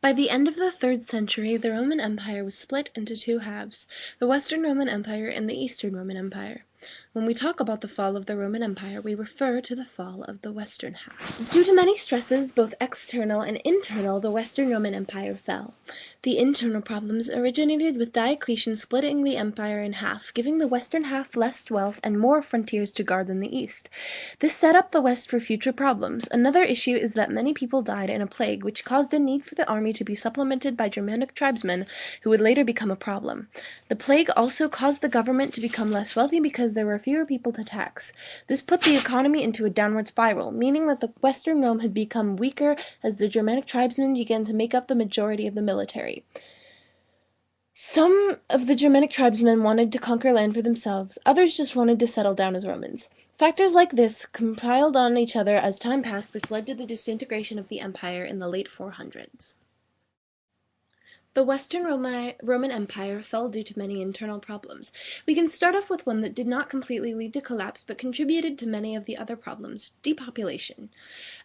By the end of the 3rd century, the Roman Empire was split into two halves, the Western Roman Empire and the Eastern Roman Empire. When we talk about the fall of the Roman Empire, we refer to the fall of the western half. Due to many stresses, both external and internal, the Western Roman Empire fell. The internal problems originated with Diocletian splitting the empire in half, giving the western half less wealth and more frontiers to guard than the east. This set up the West for future problems. Another issue is that many people died in a plague, which caused a need for the army to be supplemented by Germanic tribesmen, who would later become a problem. The plague also caused the government to become less wealthy because there were fewer people to tax. This put the economy into a downward spiral, meaning that the Western Rome had become weaker as the Germanic tribesmen began to make up the majority of the military. Some of the Germanic tribesmen wanted to conquer land for themselves, others just wanted to settle down as Romans. Factors like this compiled on each other as time passed, which led to the disintegration of the empire in the late 400s. The Western Roman Empire fell due to many internal problems. We can start off with one that did not completely lead to collapse but contributed to many of the other problems: depopulation.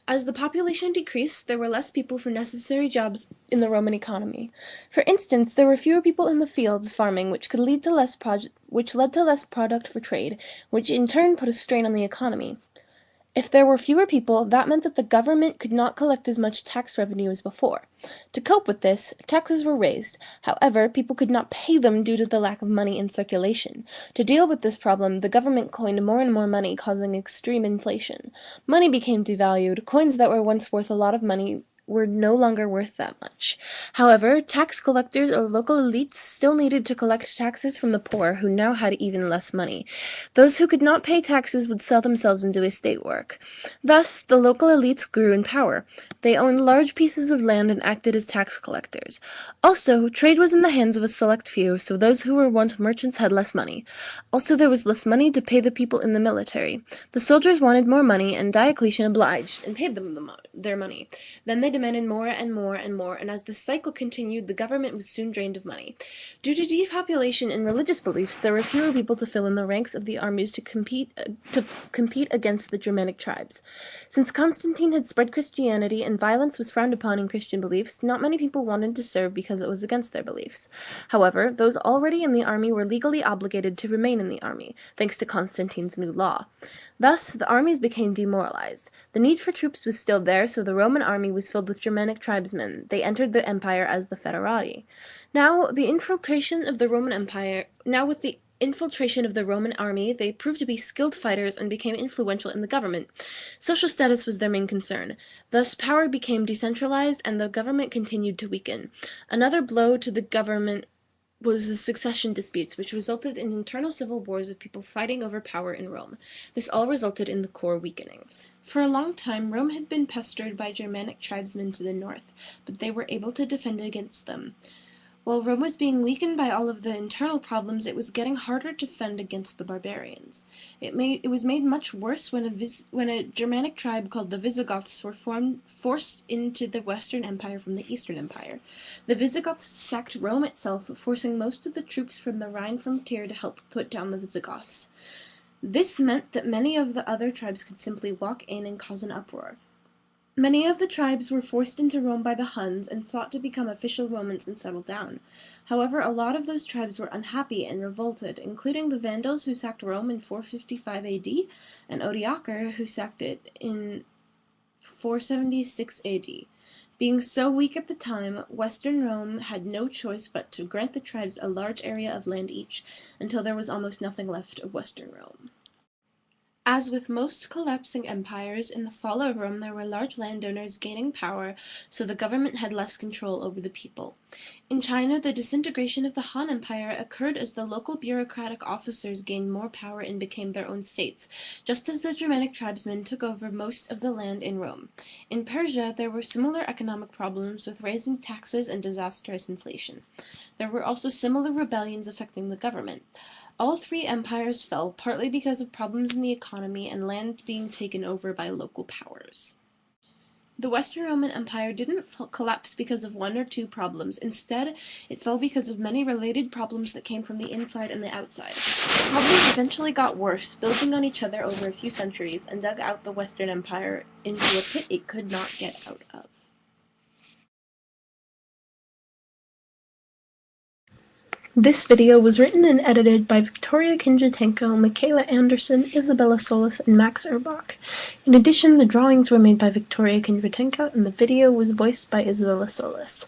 As the population decreased, there were less people for necessary jobs in the Roman economy. For instance, there were fewer people in the fields farming, which led to less product for trade, which in turn put a strain on the economy. If there were fewer people, that meant that the government could not collect as much tax revenue as before. To cope with this, taxes were raised. However, people could not pay them due to the lack of money in circulation. To deal with this problem, the government coined more and more money, causing extreme inflation. Money became devalued. Coins that were once worth a lot of money were no longer worth that much. However, tax collectors or local elites still needed to collect taxes from the poor, who now had even less money. Those who could not pay taxes would sell themselves into estate work. Thus, the local elites grew in power. They owned large pieces of land and acted as tax collectors. Also, trade was in the hands of a select few, so those who were once merchants had less money. Also, there was less money to pay the people in the military. The soldiers wanted more money, and Diocletian obliged and paid them their money. Then they demanded more and more and more, and as the cycle continued, the government was soon drained of money. Due to depopulation and religious beliefs, there were fewer people to fill in the ranks of the armies to compete against the Germanic tribes. Since Constantine had spread Christianity and violence was frowned upon in Christian beliefs, not many people wanted to serve because it was against their beliefs. However, those already in the army were legally obligated to remain in the army, thanks to Constantine's new law. Thus, the armies became demoralized. The need for troops was still there, so the Roman army was filled with Germanic tribesmen. They entered the empire as the foederati. Now, with the infiltration of the Roman army, they proved to be skilled fighters and became influential in the government. Social status was their main concern. Thus, power became decentralized and the government continued to weaken. Another blow to the government was the succession disputes, which resulted in internal civil wars of people fighting over power in Rome. This all resulted in the core weakening. For a long time, Rome had been pestered by Germanic tribesmen to the north, but they were able to defend against them. While Rome was being weakened by all of the internal problems, it was getting harder to fend against the barbarians. It was made much worse when a Germanic tribe called the Visigoths were forced into the Western Empire from the Eastern Empire. The Visigoths sacked Rome itself, forcing most of the troops from the Rhine frontier to help put down the Visigoths. This meant that many of the other tribes could simply walk in and cause an uproar. Many of the tribes were forced into Rome by the Huns and sought to become official Romans and settle down. However, a lot of those tribes were unhappy and revolted, including the Vandals, who sacked Rome in 455 AD, and Odoacer, who sacked it in 476 AD. Being so weak at the time, Western Rome had no choice but to grant the tribes a large area of land each, until there was almost nothing left of Western Rome. As with most collapsing empires, in the fall of Rome there were large landowners gaining power, so the government had less control over the people. In China, the disintegration of the Han Empire occurred as the local bureaucratic officers gained more power and became their own states, just as the Germanic tribesmen took over most of the land in Rome. In Persia, there were similar economic problems with rising taxes and disastrous inflation. There were also similar rebellions affecting the government. All three empires fell, partly because of problems in the economy and land being taken over by local powers. The Western Roman Empire didn't collapse because of one or two problems. Instead, it fell because of many related problems that came from the inside and the outside. The problems eventually got worse, building on each other over a few centuries, and dug out the Western Empire into a pit it could not get out of. This video was written and edited by Victoria Kinjatenko, Macheila Anderson, Isabella Solis, and Max Urbach. In addition, the drawings were made by Victoria Kinjatenko, and the video was voiced by Isabella Solis.